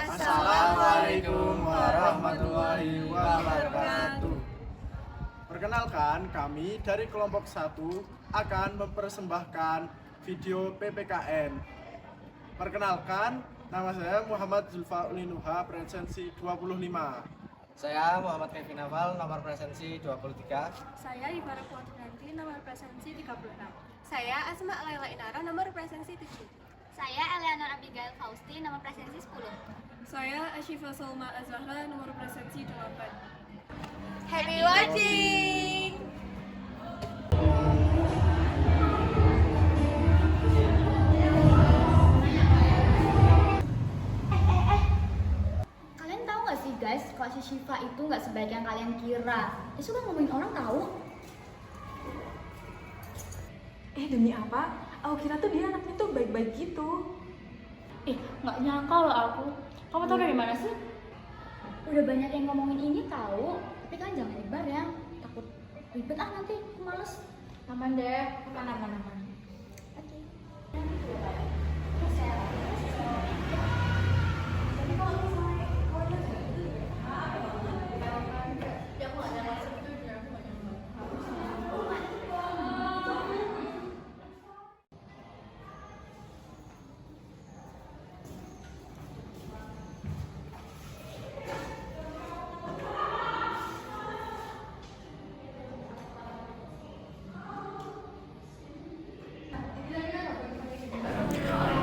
Assalamualaikum warahmatullahi wabarakatuh. Perkenalkan, kami dari kelompok 1 akan mempersembahkan video PPKN. Perkenalkan, nama saya Muhammad Zulfa Ulinuha, presensi 25. Saya Muhammad Kevin Naval, nomor presensi 23. Saya Ibarah Puanti, nomor presensi 36. Saya Asma Laila Inara, nomor presensi 7. Saya Eleanor Abigail Fausti, nomor presensi 10. Saya Ashifa Salma Azahra, nomor presensi 8. Happy watching! Kalian tahu gak sih guys, kalau si Syifa itu gak sebaik yang kalian kira. Dia suka ngomongin orang tahu. Demi apa? Aku kira tuh dia anaknya tuh baik-baik gitu. Gak nyangka loh aku. Kamu tahu dari mana sih? Udah banyak yang ngomongin ini tahu, tapi kan jangan nyebar ya. Takut ribet nanti, aku males. Aman deh, aman. Oke.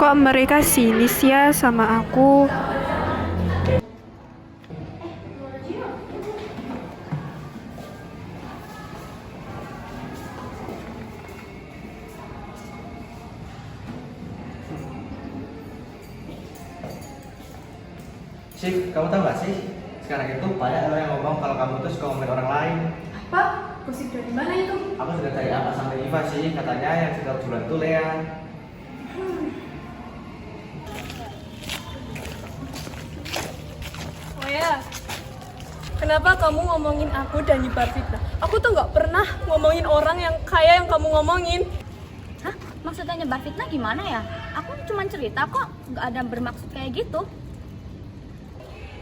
Kok mereka sinis ya sama aku? Sih, kamu tahu gak sih? Sekarang itu banyak orang yang ngomong kalau kamu tuh suka ngomongin orang lain. Apa? Gosip dari mana itu? Aku sudah cari apa sama Iva sih, katanya yang setiap bulan tuh Lea. Oh ya, kenapa kamu ngomongin aku dan nyebar fitnah? Aku tuh nggak pernah ngomongin orang yang kayak yang kamu ngomongin. Hah? Maksudnya nyebar fitnah gimana ya? Aku cuma cerita kok, nggak ada bermaksud kayak gitu.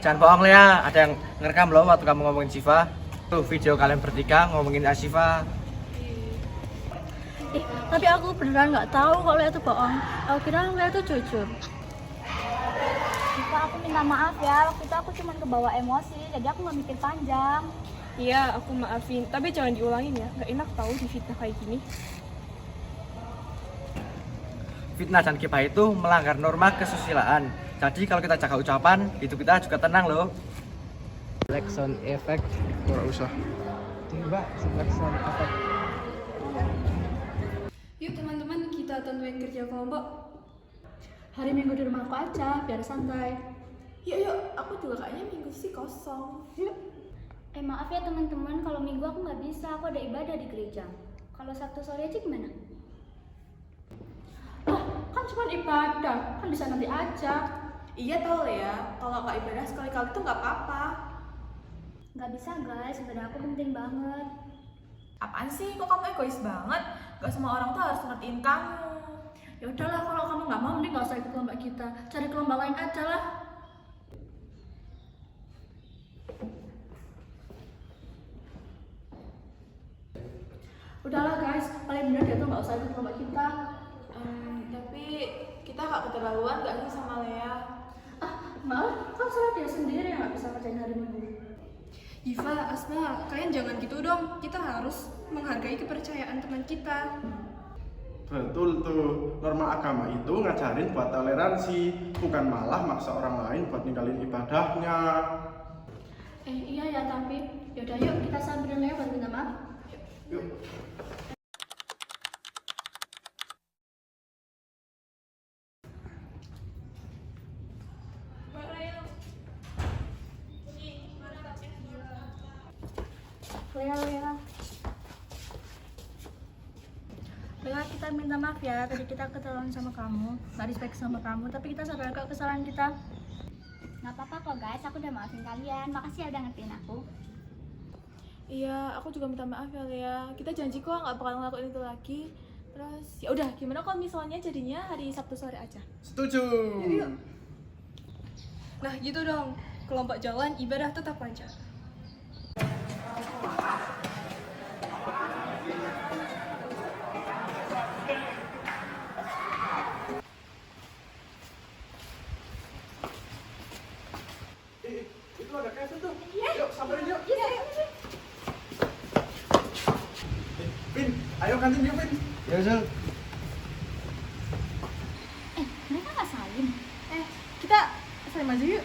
Jangan bohong Lea, ada yang ngerekam loh waktu kamu ngomongin Syifa. Tuh video kalian bertiga ngomongin Asyifa. Tapi aku beneran nggak tahu kalau itu bohong. Aku kira Lea itu jujur. Syifa, aku minta maaf ya. Waktu itu aku cuma kebawa emosi, jadi aku nggak mikir panjang. Iya, aku maafin. Tapi jangan diulangin ya. Nggak enak tahu difitnah kayak gini. Fitnah dan gibah itu melanggar norma kesusilaan. Jadi kalau kita jaga ucapan, hidup kita juga tenang loh. Selection effect. Ora usah. Tiba selection effect. Yuk teman-teman, kita tentuin kerja kelompok. Hari Minggu di rumahku aja, biar santai. Yuk, aku juga kayaknya minggu sih kosong. Yuk. Maaf ya teman-teman, kalau Minggu aku nggak bisa, aku ada ibadah di gereja. Kalau Sabtu sore aja gimana? Kan cuma ibadah, kan bisa nanti aja. Iya tau ya, kalau nggak ibadah sekali-kali tuh nggak apa-apa. Nggak bisa guys, ibadah aku penting banget. Apaan sih, kok kamu egois banget? Gak semua orang tuh harus ngertiin kamu. Ya udahlah, kalau kamu nggak mau, mending nggak usah ikut kelompok kita. Cari kelompok lain aja lah. Udahlah guys, paling bener dia tuh nggak usah ikut kelompok kita. Tapi kita gak keterlaluan gak sih sama Lea? Malah kan salah dia sendiri yang nggak bisa kerjain hari Minggu. Iva, Asma, kalian jangan gitu dong. Kita harus menghargai kepercayaan teman kita. Betul tuh, norma agama itu ngajarin buat toleransi, bukan malah maksa orang lain buat ninggalin ibadahnya. Iya ya, tapi yaudah yuk kita samperin Lea buat minta maaf. Yuk. Lea, kita minta maaf ya, tadi kita keterlaluan sama kamu, gak respect sama kamu, tapi kita sadar kok kesalahan kita. Gak apa-apa kok guys, aku udah maafin kalian, makasih ya udah ngertiin aku. Iya, aku juga minta maaf ya Lea. Kita janji kok nggak bakal ngelakuin itu lagi. Terus ya udah, gimana kalau misalnya jadinya hari Sabtu sore aja? Setuju. Yuk. Nah gitu dong, kelompok jalan ibadah tetap lancar. Itu ada Kevin tuh. Yuk, samperin yuk. Vin, ayo kantin yuk, Vin. Ya, Zul. Mereka nggak salim. Kita salim aja yuk.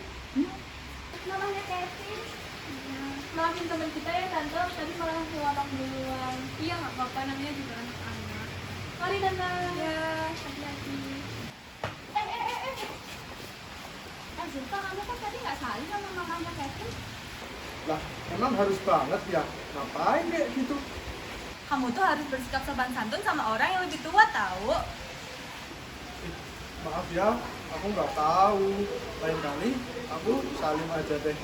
Namanya Kevin. Maafin teman kita ya tante, tadi malah ngelawak duluan. Iya nggak apa-apa, namanya juga anak-anak. Mari tante. Ya, hati-hati. Zulfa, kamu kan tadi nggak salim sama mamanya Kevin. Lah, emang harus banget ya? Ngapain kayak gitu? Kamu tuh harus bersikap sopan santun sama orang yang lebih tua tahu. Maaf ya, aku nggak tahu. Lain kali aku salim aja deh.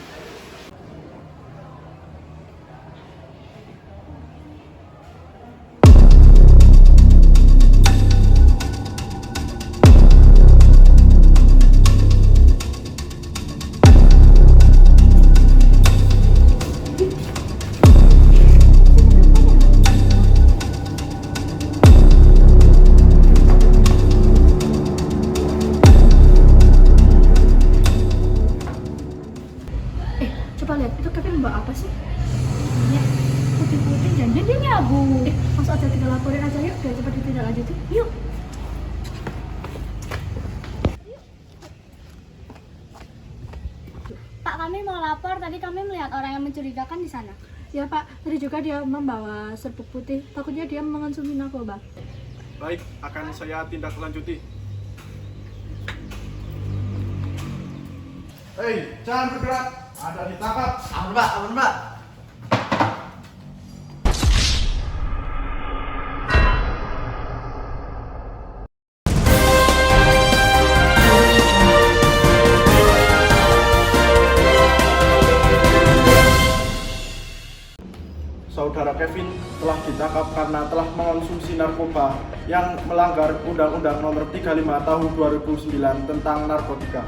Coba lihat, itu Kevin bawa apa sih? Iya, putih-putih jangan dia nyabu. Langsung aja kita laporin aja yuk, biar cepat ditindaklanjuti. Yuk. Pak, kami mau lapor. Tadi kami melihat orang yang mencurigakan di sana. Ya Pak, tadi juga dia membawa serbuk putih. Takutnya dia mengonsumsi narkoba. Baik, akan saya tindak lanjuti. Hei, jangan bergerak. Ada ditangkap. Aman, Pak. Aman, Pak. Saudara Kevin telah ditangkap karena telah mengonsumsi narkoba yang melanggar Undang-Undang Nomor 35 Tahun 2009 tentang narkotika.